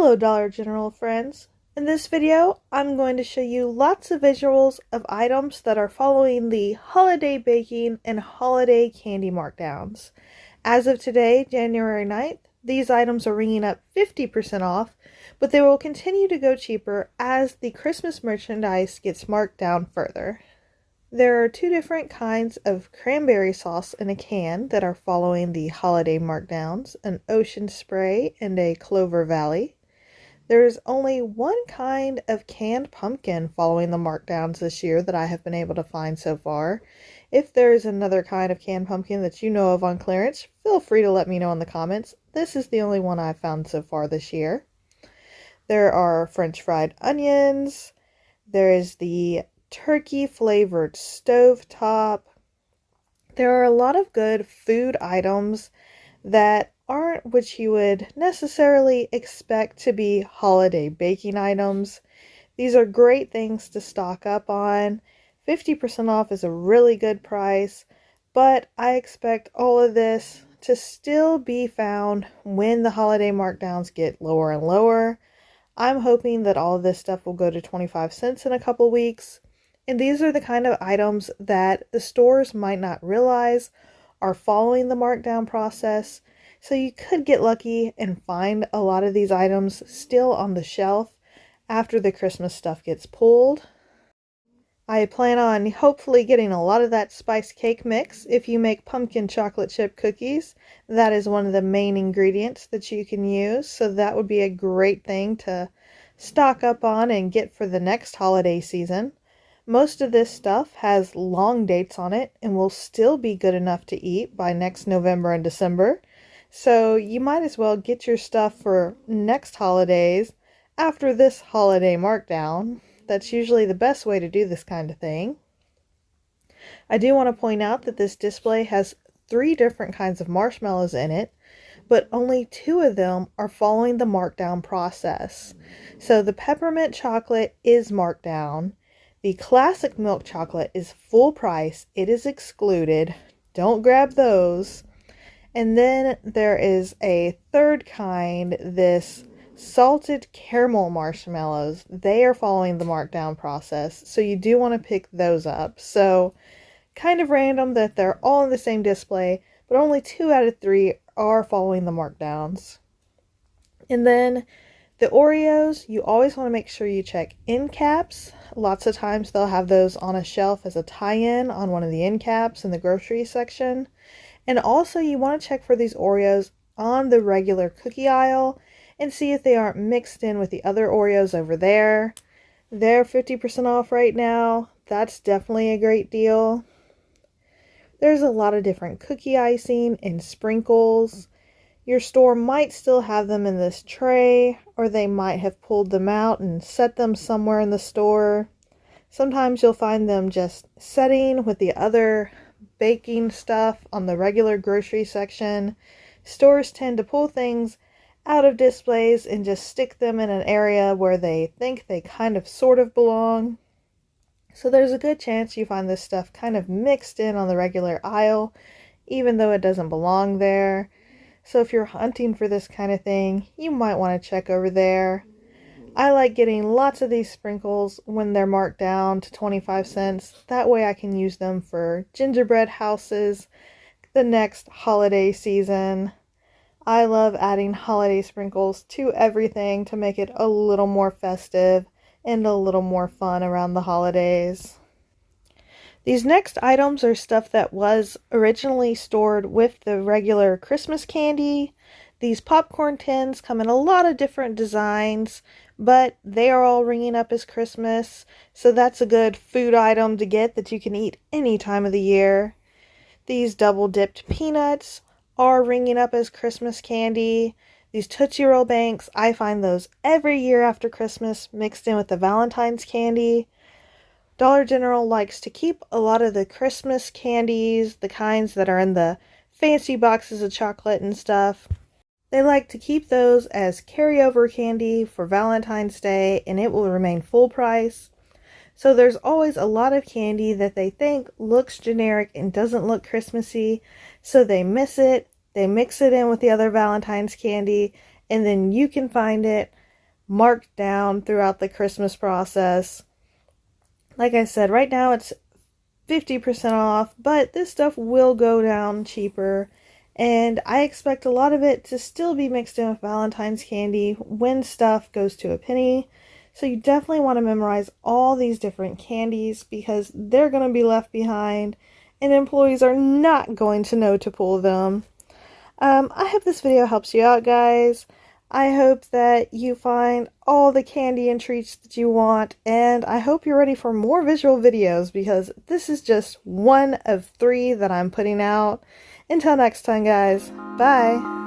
Hello Dollar General friends. In this video, I'm going to show you lots of visuals of items that are following the holiday baking and holiday candy markdowns. As of today, January 9th, these items are ringing up 50% off, but they will continue to go cheaper as the Christmas merchandise gets marked down further. There are two different kinds of cranberry sauce in a can that are following the holiday markdowns, an Ocean Spray and a Clover Valley. There is only one kind of canned pumpkin following the markdowns this year that I have been able to find so far. If there is another kind of canned pumpkin that you know of on clearance, feel free to let me know in the comments. This is the only one I've found so far this year. There are French fried onions. There is the turkey flavored stovetop. There are a lot of good food items that aren't what you would necessarily expect to be holiday baking items. These are great things to stock up on. 50% off is a really good price, but I expect all of this to still be found when the holiday markdowns get lower and lower. I'm hoping that all of this stuff will go to 25 cents in a couple weeks. And these are the kind of items that the stores might not realize are following the markdown process. So you could get lucky and find a lot of these items still on the shelf after the Christmas stuff gets pulled. I plan on hopefully getting a lot of that spice cake mix. If you make pumpkin chocolate chip cookies, that is one of the main ingredients that you can use. So that would be a great thing to stock up on and get for the next holiday season. Most of this stuff has long dates on it and will still be good enough to eat by next November and December. So you might as well get your stuff for next holidays after this holiday markdown. That's usually the best way to do this kind of thing. I do want to point out that this display has 3 different kinds of marshmallows in it, but only 2 of them are following the markdown process. So the peppermint chocolate is marked down. The classic milk chocolate is full price. It is excluded. Don't grab those. And then there is a third kind, this salted caramel marshmallows. They are following the markdown process, so you do want to pick those up. So kind of random that they're all in the same display, but only 2 out of 3 are following the markdowns. And then the Oreos, you always want to make sure you check end caps. Lots of times they'll have those on a shelf as a tie-in on one of the end caps in the grocery section. And also you want to check for these Oreos on the regular cookie aisle and see if they aren't mixed in with the other Oreos over there. They're 50% off right now. That's definitely a great deal. There's a lot of different cookie icing and sprinkles. Your store might still have them in this tray, or they might have pulled them out and set them somewhere in the store. Sometimes you'll find them just setting with the other baking stuff on the regular grocery section. Stores tend to pull things out of displays and just stick them in an area where they think they kind of sort of belong. So there's a good chance you find this stuff kind of mixed in on the regular aisle, even though it doesn't belong there. So if you're hunting for this kind of thing, you might want to check over there. I like getting lots of these sprinkles when they're marked down to 25 cents. That way I can use them for gingerbread houses the next holiday season. I love adding holiday sprinkles to everything to make it a little more festive and a little more fun around the holidays. These next items are stuff that was originally stored with the regular Christmas candy. These popcorn tins come in a lot of different designs, but they are all ringing up as Christmas, so that's a good food item to get that you can eat any time of the year. These double dipped peanuts are ringing up as Christmas candy. These Tootsie Roll Banks, I find those every year after Christmas mixed in with the Valentine's candy. Dollar General likes to keep a lot of the Christmas candies, the kinds that are in the fancy boxes of chocolate and stuff. They like to keep those as carryover candy for Valentine's Day, and it will remain full price. So there's always a lot of candy that they think looks generic and doesn't look Christmassy, so they miss it, they mix it in with the other Valentine's candy, and then you can find it marked down throughout the Christmas process. Like I said, right now it's 50% off, but this stuff will go down cheaper, and I expect a lot of it to still be mixed in with Valentine's candy when stuff goes to a penny. So you definitely want to memorize all these different candies because they're going to be left behind and employees are not going to know to pull them. I hope this video helps you out, guys. I hope that you find all the candy and treats that you want, and I hope you're ready for more visual videos because this is just one of 3 that I'm putting out. Until next time, guys. Bye!